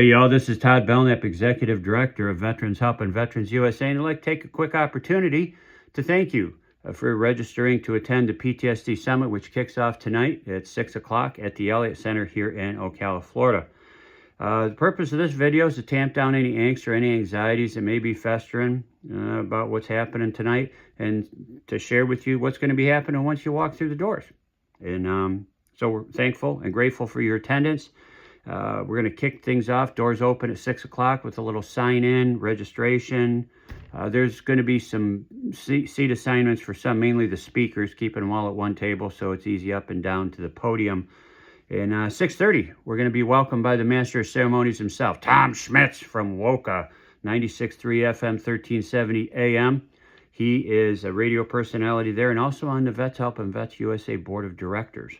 Hey y'all, this is Todd Belknap, Executive Director of Veterans Help and Veterans USA, and I'd like to take a quick opportunity to thank you for registering to attend the PTSD Summit, which kicks off tonight at 6 o'clock at the Elliott Center here in Ocala, Florida. The purpose of this video is to tamp down any angst or any anxieties that may be festering about what's happening tonight, and to share with you what's going to be happening once you walk through the doors. And so we're thankful and grateful for your attendance. We're going to kick things off. Doors open at 6 o'clock with a little sign-in, registration. There's going to be some seat assignments for some, mainly the speakers, keeping them all at one table so it's easy up and down to the podium. And 6:30, we're going to be welcomed by the Master of Ceremonies himself, Tom Schmitz from WOCA, 96.3 FM, 1370 AM. He is a radio personality there and also on the Vets Help and Vets USA Board of Directors.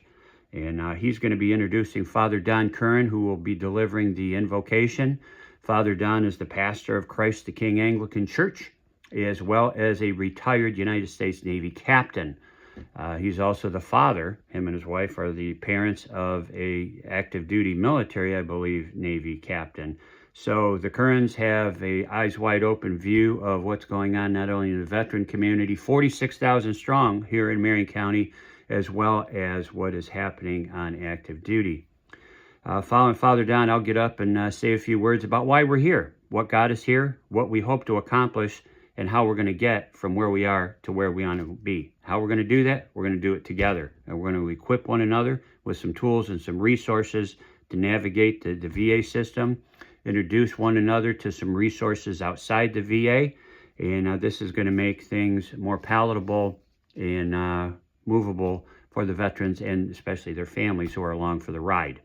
And he's going to be introducing Father Don Curran, who will be delivering the invocation. Father Don is the pastor of Christ the King Anglican Church, as well as a retired United States Navy captain. He's also the father. Him and his wife are the parents of a active duty military, I believe, Navy captain. So the Currans have a eyes wide open view of what's going on, not only in the veteran community, 46,000 strong here in Marion County, as well as what is happening on active duty. Following Father Don, I'll get up and say a few words about why we're here, what got us here, what we hope to accomplish, and how we're going to get from where we are to where we want to be. How we're going to do that? We're going to do it together. And we're going to equip one another with some tools and some resources to navigate the VA system, introduce one another to some resources outside the VA, and this is going to make things more palatable and movable for the veterans and especially their families who are along for the ride.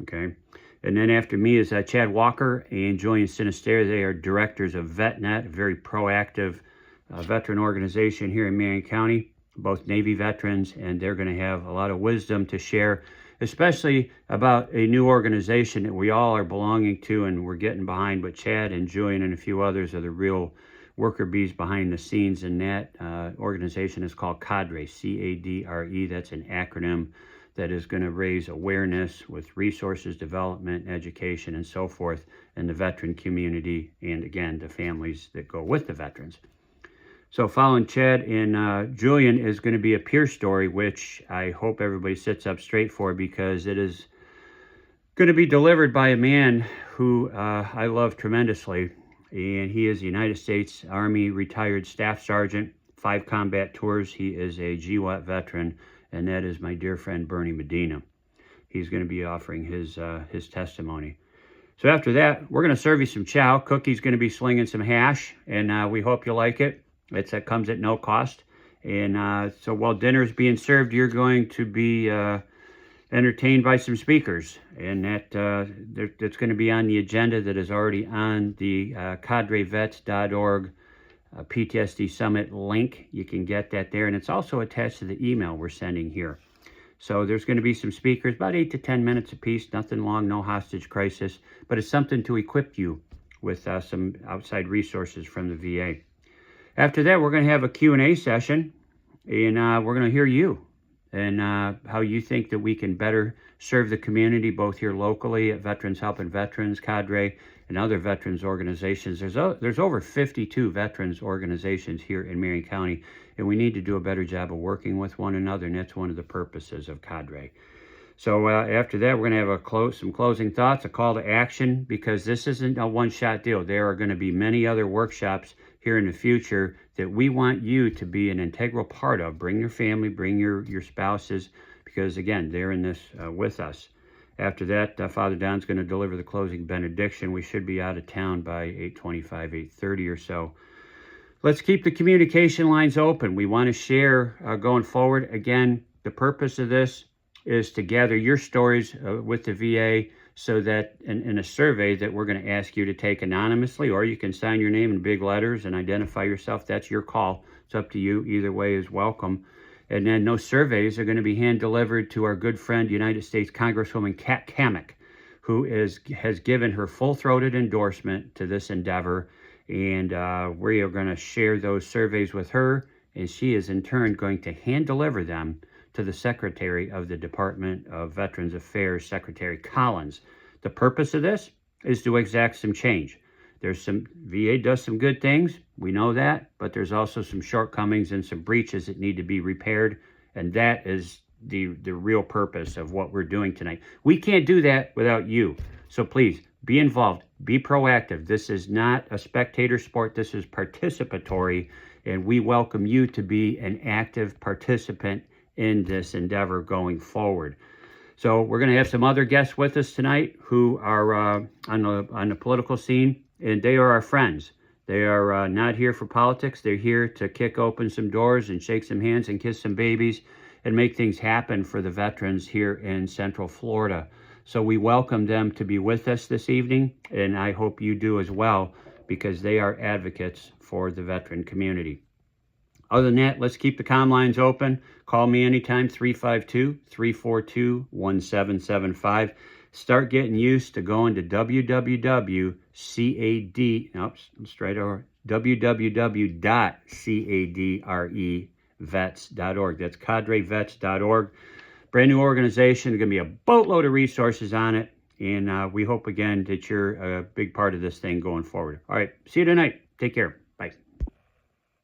Okay. And then after me is Chad Walker and Julian Sinister. They are directors of VetNet, a very proactive veteran organization here in Marion County, both Navy veterans, and they're going to have a lot of wisdom to share, especially about a new organization that we all are belonging to and we're getting behind, but Chad and Julian and a few others are the real worker bees behind the scenes, and that organization is called Cadre, C-A-D-R-E. That's an acronym that is going to raise awareness with resources, development, education, and so forth in the veteran community, and again, the families that go with the veterans. So following Chad and Julian is going to be a peer story, which I hope everybody sits up straight for, because it is going to be delivered by a man who I love tremendously. And he is a United States Army retired staff sergeant, 5 combat tours. He is a GWAT veteran, and that is my dear friend Bernie Medina. He's going to be offering his testimony. So after that, we're going to serve you some chow. Cookie's going to be slinging some hash, and we hope you like it. It comes at no cost. And so while dinner is being served, you're going to be entertained by some speakers, and that's going to be on the agenda that is already on the cadrevets.org PTSD Summit link. You can get that there, and it's also attached to the email we're sending here. So there's going to be some speakers, about 8 to 10 minutes apiece, nothing long, no hostage crisis, but it's something to equip you with some outside resources from the VA. After that, we're going to have a Q&A session, and we're going to hear you and how you think that we can better serve the community, both here locally at Veterans Help and Veterans, Cadre, and other veterans organizations. There's over 52 veterans organizations here in Marion County, and we need to do a better job of working with one another, and that's one of the purposes of Cadre. So after that, we're going to have some closing thoughts, a call to action, because this isn't a one-shot deal. There are going to be many other workshops here in the future that we want you to be an integral part of. Bring your family, bring your spouses, because again, they're in this with us. After that, Father Don's going to deliver the closing benediction. We should be out of town by 8:25, 8:30 or so. Let's keep the communication lines open. We want to share going forward. Again, the purpose of this is to gather your stories with the VA, so that in a survey that we're going to ask you to take anonymously, or you can sign your name in big letters and identify yourself. That's your call. It's up to you. Either way is welcome. And then those surveys are going to be hand-delivered to our good friend, United States Congresswoman Kat Kamek, who has given her full-throated endorsement to this endeavor. And we are going to share those surveys with her, and she is in turn going to hand-deliver them to the Secretary of the Department of Veterans Affairs, Secretary Collins. The purpose of this is to exact some change. VA does some good things, we know that, but there's also some shortcomings and some breaches that need to be repaired, and that is the real purpose of what we're doing tonight. We can't do that without you. So please, be involved, be proactive. This is not a spectator sport, this is participatory, and we welcome you to be an active participant in this endeavor going forward. So we're going to have some other guests with us tonight who are on the political scene, and they are our friends. They are not here for politics. They're here to kick open some doors and shake some hands and kiss some babies and make things happen for the veterans here in Central Florida. So we welcome them to be with us this evening, and I hope you do as well, because they are advocates for the veteran community. Other than that, let's keep the comm lines open. Call me anytime, 352-342-1775. Start getting used to going to www.cadrevets.org. That's cadrevets.org. Brand new organization. There's going to be a boatload of resources on it. And we hope, again, that you're a big part of this thing going forward. All right. See you tonight. Take care.